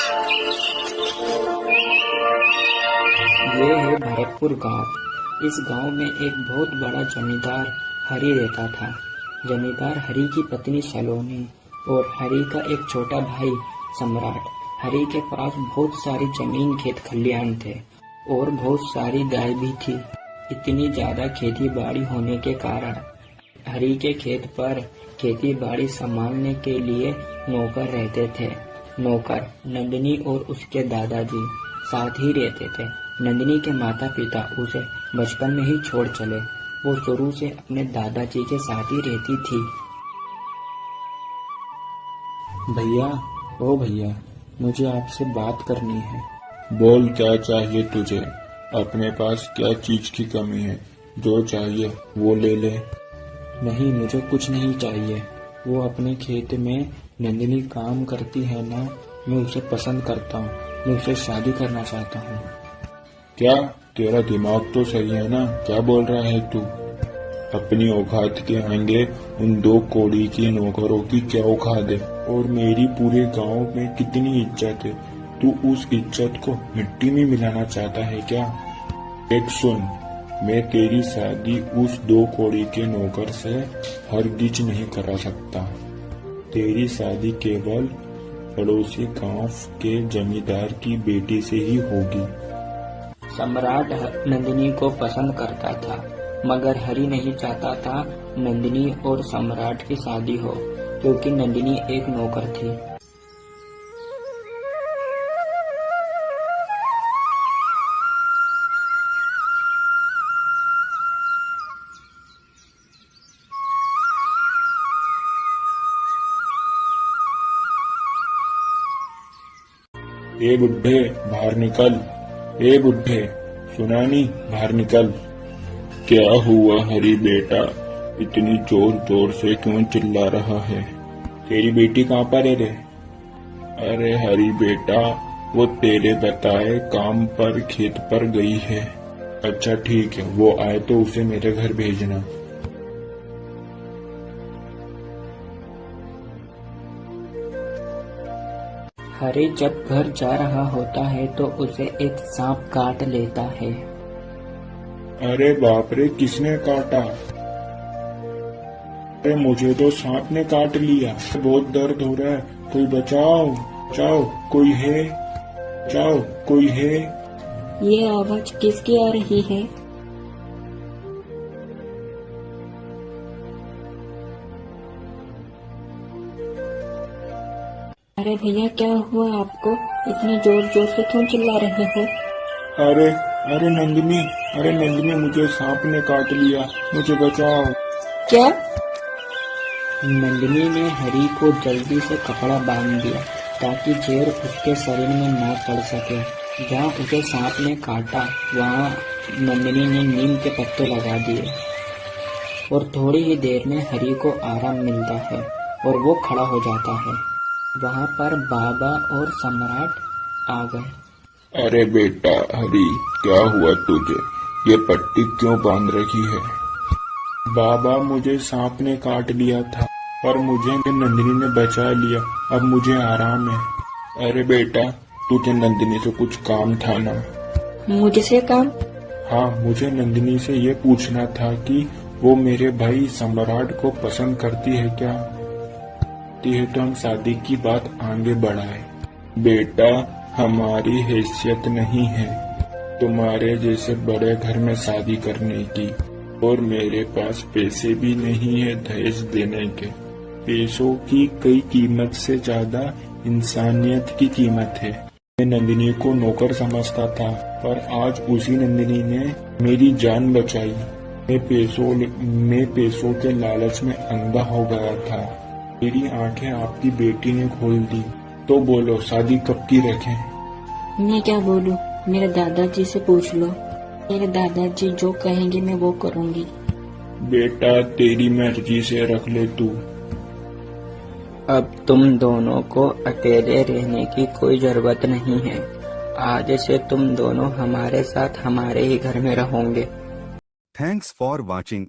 ये है भरतपुर गांव। इस गांव में एक बहुत बड़ा जमींदार हरि रहता था। जमींदार हरि की पत्नी सलोनी और हरि का एक छोटा भाई सम्राट। हरि के पास बहुत सारी जमीन खेत खलियान थे और बहुत सारी गाय भी थी। इतनी ज्यादा खेती बाड़ी होने के कारण हरि के खेत पर खेती बाड़ी संभालने के लिए नौकर रहते थे। नौकर नंदिनी और उसके दादाजी साथ ही रहते थे। नंदिनी के माता पिता उसे बचपन में ही छोड़ चले। वो शुरू से अपने दादाजी के साथ ही रहती थी। भैया, ओ भैया, मुझे आपसे बात करनी है। बोल, क्या चाहिए तुझे? अपने पास क्या चीज की कमी है? जो चाहिए वो ले ले। नहीं, मुझे कुछ नहीं चाहिए। वो अपने खेत में नंदिनी काम करती है ना, मैं उसे पसंद करता हूँ। मैं उसे शादी करना चाहता हूँ। क्या तेरा दिमाग तो सही है ना? क्या बोल रहा है तू? अपनी औकात के आगे उन 2 कौड़ी की नौकरों की क्या औकात है? और मेरी पूरे गांव में कितनी इज्जत है, तू उस इज्जत को मिट्टी में मिलाना चाहता है क्या? एक सुन, मैं तेरी शादी उस 2 कौड़ी के नौकर से हरगिज नहीं करा सकता। तेरी शादी केवल पड़ोसी गांव के जमींदार की बेटी से ही होगी। सम्राट नंदिनी को पसंद करता था, मगर हरि नहीं चाहता था नंदिनी और सम्राट की शादी हो, क्योंकि नंदिनी एक नौकर थी। ए बुड्ढे, बाहर निकल। ए बुड्ढे, सुना नहीं? बाहर निकल। क्या हुआ हरी बेटा? इतनी जोर जोर से क्यों चिल्ला रहा है? तेरी बेटी कहाँ पर है रे? अरे हरी बेटा, वो तेरे बताए काम पर खेत पर गई है। अच्छा ठीक है, वो आए तो उसे मेरे घर भेजना। हरि जब घर जा रहा होता है तो उसे एक सांप काट लेता है। अरे बाप रे, किसने काटा? अरे मुझे तो सांप ने काट लिया। बहुत दर्द हो रहा है, कोई बचाओ। बचाओ, कोई है? बचाओ, कोई है? ये आवाज किसकी आ रही है? अरे भैया, क्या हुआ आपको? इतनी जोर जोर से क्यों चिल्ला रहे हो? अरे अरे नंदिनी, अरे नंदिनी, मुझे सांप ने काट लिया, मुझे बचाओ। क्या? नंदिनी ने हरि को जल्दी से कपड़ा बांध दिया ताकि जहर उसके शरीर में न चढ़ सके। जहाँ उसे सांप ने काटा वहाँ नंदिनी ने नीम के पत्ते लगा दिए और थोड़ी ही देर में हरि को आराम मिलता है और वो खड़ा हो जाता है। वहाँ पर बाबा और सम्राट आ गए। अरे बेटा हरी, क्या हुआ तुझे? ये पट्टी क्यों बांध रखी है? बाबा, मुझे सांप ने काट लिया था पर मुझे नंदिनी ने बचा लिया, अब मुझे आराम है। अरे बेटा, तुझे नंदिनी से कुछ काम था ना? मुझसे काम? हाँ, मुझे नंदिनी से ये पूछना था कि वो मेरे भाई सम्राट को पसंद करती है क्या? है तो हम शादी की बात आगे बढ़ाए। बेटा, हमारी हैसियत नहीं है तुम्हारे जैसे बड़े घर में शादी करने की, और मेरे पास पैसे भी नहीं है दहेज देने के। पैसों की कई कीमत से ज्यादा इंसानियत की कीमत है। मैं नंदिनी को नौकर समझता था, पर आज उसी नंदिनी ने मेरी जान बचाई। मैं पैसों के लालच में अंधा हो गया था। मेरी आंखें आपकी बेटी ने खोल दी। तो बोलो, शादी कब की रखें? मैं क्या बोलूं? मेरे दादाजी से पूछ लो। मेरे दादाजी जो कहेंगे मैं वो करूंगी। बेटा, तेरी मर्जी से रख ले तू। अब तुम दोनों को अकेले रहने की कोई जरूरत नहीं है। आज से तुम दोनों हमारे साथ हमारे ही घर में रहोगे। Thanks for watching.